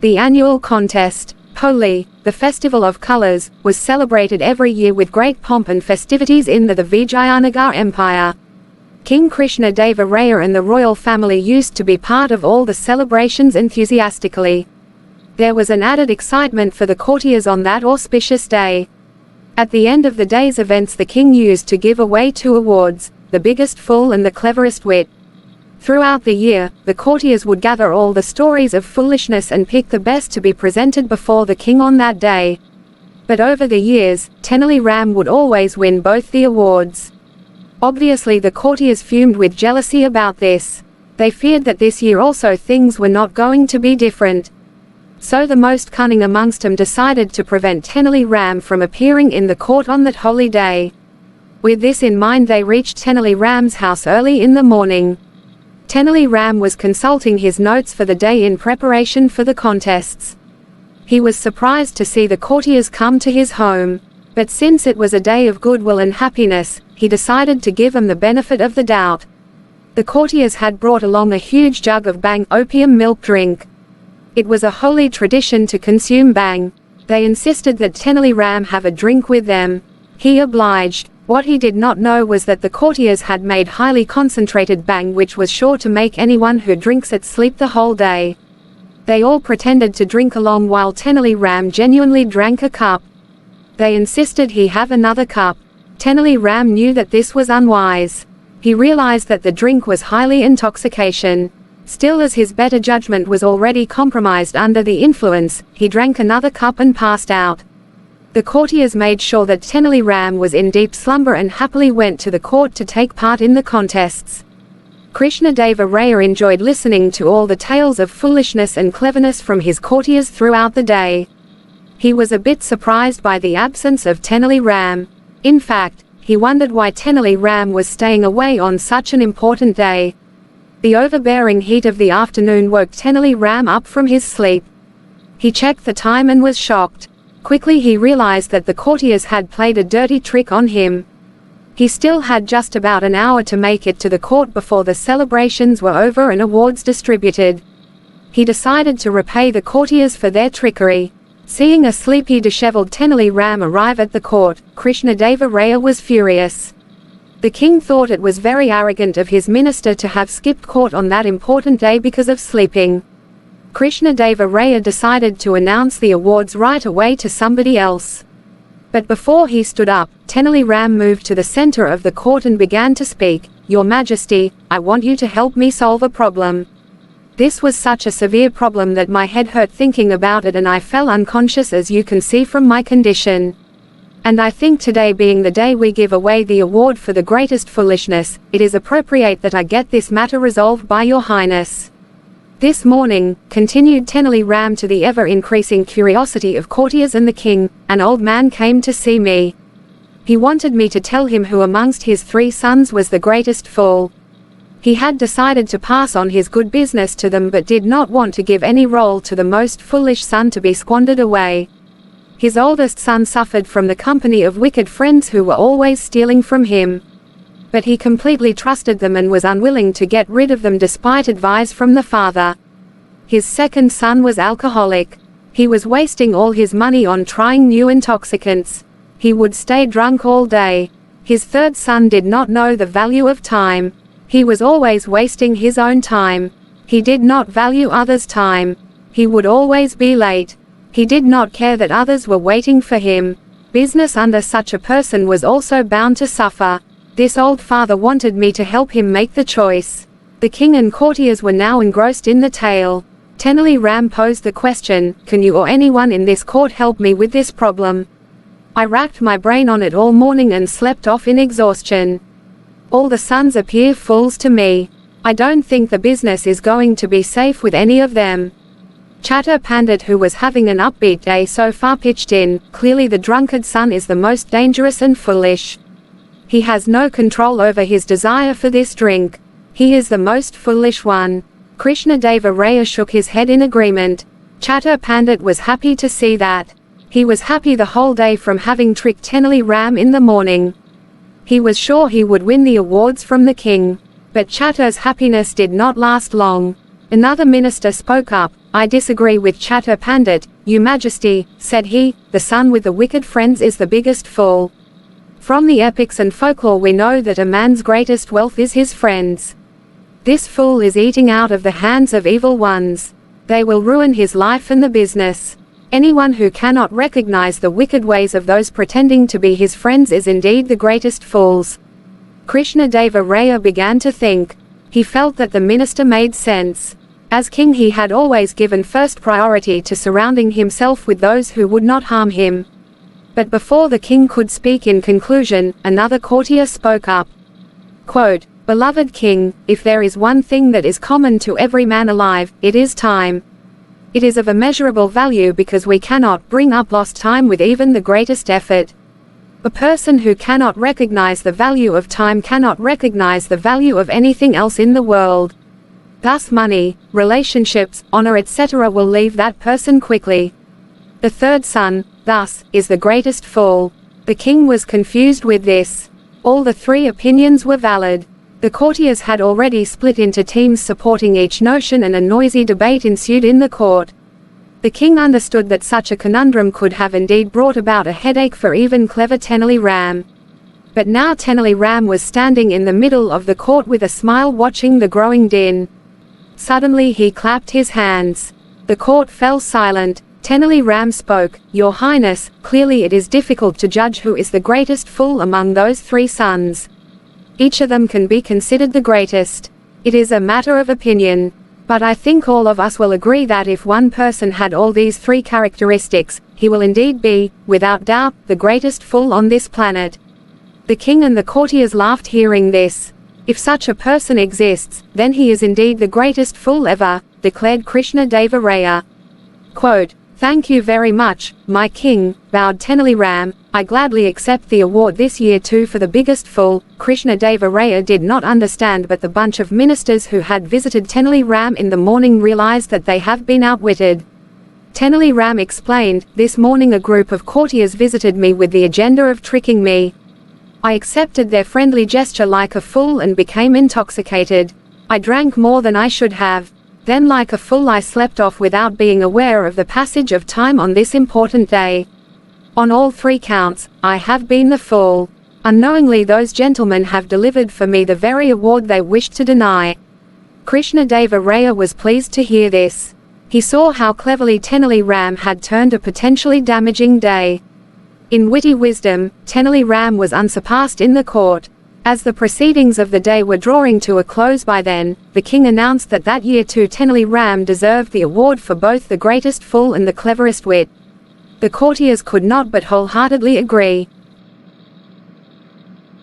The annual contest, Holi, the festival of colors, was celebrated every year with great pomp and festivities in the Vijayanagar Empire. King Krishna Deva Raya and the royal family used to be part of all the celebrations enthusiastically. There was an added excitement for the courtiers on that auspicious day. At the end of the day's events, the king used to give away 2 awards, the biggest fool and the cleverest wit. Throughout the year, the courtiers would gather all the stories of foolishness and pick the best to be presented before the king on that day. But over the years, Tenali Ram would always win both the awards. Obviously the courtiers fumed with jealousy about this. They feared that this year also things were not going to be different. So the most cunning amongst them decided to prevent Tenali Ram from appearing in the court on that holy day. With this in mind, they reached Tenali Ram's house early in the morning. Tenali Ram was consulting his notes for the day in preparation for the contests. He was surprised to see the courtiers come to his home. But since it was a day of goodwill and happiness, he decided to give them the benefit of the doubt. The courtiers had brought along a huge jug of bang opium milk drink. It was a holy tradition to consume bang. They insisted that Tenali Ram have a drink with them. He obliged. What he did not know was that the courtiers had made highly concentrated bang, which was sure to make anyone who drinks it sleep the whole day. They all pretended to drink along while Tenali Ram genuinely drank a cup. They insisted he have another cup. Tenali Ram knew that this was unwise. He realized that the drink was highly intoxication. Still, as his better judgment was already compromised under the influence, he drank another cup and passed out. The courtiers made sure that Tenali Ram was in deep slumber and happily went to the court to take part in the contests. Krishna Deva Raya enjoyed listening to all the tales of foolishness and cleverness from his courtiers throughout the day. He was a bit surprised by the absence of Tenali Ram. In fact, he wondered why Tenali Ram was staying away on such an important day. The overbearing heat of the afternoon woke Tenali Ram up from his sleep. He checked the time and was shocked. Quickly he realized that the courtiers had played a dirty trick on him. He still had just about an hour to make it to the court before the celebrations were over and awards distributed. He decided to repay the courtiers for their trickery. Seeing a sleepy, disheveled Tenali Ram arrive at the court, Krishna Deva Raya was furious. The king thought it was very arrogant of his minister to have skipped court on that important day because of sleeping. Krishna Deva Raya decided to announce the awards right away to somebody else. But before he stood up, Tenali Ram moved to the center of the court and began to speak. "Your Majesty, I want you to help me solve a problem. This was such a severe problem that my head hurt thinking about it and I fell unconscious, as you can see from my condition. And I think today, being the day we give away the award for the greatest foolishness, it is appropriate that I get this matter resolved by your highness." This morning, continued Tenali Ram, to the ever-increasing curiosity of courtiers and the king, an old man came to see me. He wanted me to tell him who amongst his 3 sons was the greatest fool. He had decided to pass on his good business to them but did not want to give any role to the most foolish son to be squandered away. His oldest son suffered from the company of wicked friends who were always stealing from him. But he completely trusted them and was unwilling to get rid of them despite advice from the father. His second son was alcoholic. He was wasting all his money on trying new intoxicants. He would stay drunk all day. His third son did not know the value of time. He was always wasting his own time. He did not value others' time. He would always be late. He did not care that others were waiting for him. Business under such a person was also bound to suffer. This old father wanted me to help him make the choice. The king and courtiers were now engrossed in the tale. Tenali Ram posed the question, "Can you or anyone in this court help me with this problem?" I racked my brain on it all morning and slept off in exhaustion. All the sons appear fools to me. I don't think the business is going to be safe with any of them. Chatter Pandit, who was having an upbeat day so far, pitched in. "Clearly the drunkard son is the most dangerous and foolish. He has no control over his desire for this drink. He is the most foolish one." Krishna Deva Raya shook his head in agreement. Chatter Pandit was happy to see that. He was happy the whole day from having tricked Tenali Ram in the morning. He was sure he would win the awards from the king. But Chatter's happiness did not last long. Another minister spoke up. "I disagree with Chatter Pandit, Your Majesty," said he. "The son with the wicked friends is the biggest fool. From the epics and folklore we know that a man's greatest wealth is his friends. This fool is eating out of the hands of evil ones. They will ruin his life and the business. Anyone who cannot recognize the wicked ways of those pretending to be his friends is indeed the greatest fools." Krishnadeva Raya began to think. He felt that the minister made sense. As king he had always given first priority to surrounding himself with those who would not harm him. But before the king could speak in conclusion, another courtier spoke up. Quote, "Beloved king, if there is one thing that is common to every man alive, it is time. It is of immeasurable value because we cannot bring up lost time with even the greatest effort. A person who cannot recognize the value of time cannot recognize the value of anything else in the world. Thus money, relationships, honor etc. will leave that person quickly. The third son, thus, is the greatest fool." The king was confused with this. All the three opinions were valid. The courtiers had already split into teams supporting each notion and a noisy debate ensued in the court. The king understood that such a conundrum could have indeed brought about a headache for even clever Tenali Ram. But now Tenali Ram was standing in the middle of the court with a smile watching the growing din. Suddenly he clapped his hands. The court fell silent. Tenali Ram spoke, "Your Highness, clearly it is difficult to judge who is the greatest fool among those three sons. Each of them can be considered the greatest. It is a matter of opinion. But I think all of us will agree that if one person had all these three characteristics, he will indeed be, without doubt, the greatest fool on this planet." The king and the courtiers laughed hearing this. "If such a person exists, then he is indeed the greatest fool ever," declared Krishnadeva Raya. Quote, "Thank you very much, my king," bowed Tenali Ram. "I gladly accept the award this year too for the biggest fool." Krishnadeva Raya did not understand, but the bunch of ministers who had visited Tenali Ram in the morning realized that they have been outwitted. Tenali Ram explained, "This morning a group of courtiers visited me with the agenda of tricking me. I accepted their friendly gesture like a fool and became intoxicated. I drank more than I should have. Then like a fool I slept off without being aware of the passage of time on this important day. On all three counts, I have been the fool. Unknowingly those gentlemen have delivered for me the very award they wished to deny." Krishnadeva Raya was pleased to hear this. He saw how cleverly Tenali Ram had turned a potentially damaging day. In witty wisdom, Tenali Ram was unsurpassed in the court. As the proceedings of the day were drawing to a close by then, the king announced that that year too Tenali Ram deserved the award for both the greatest fool and the cleverest wit. The courtiers could not but wholeheartedly agree.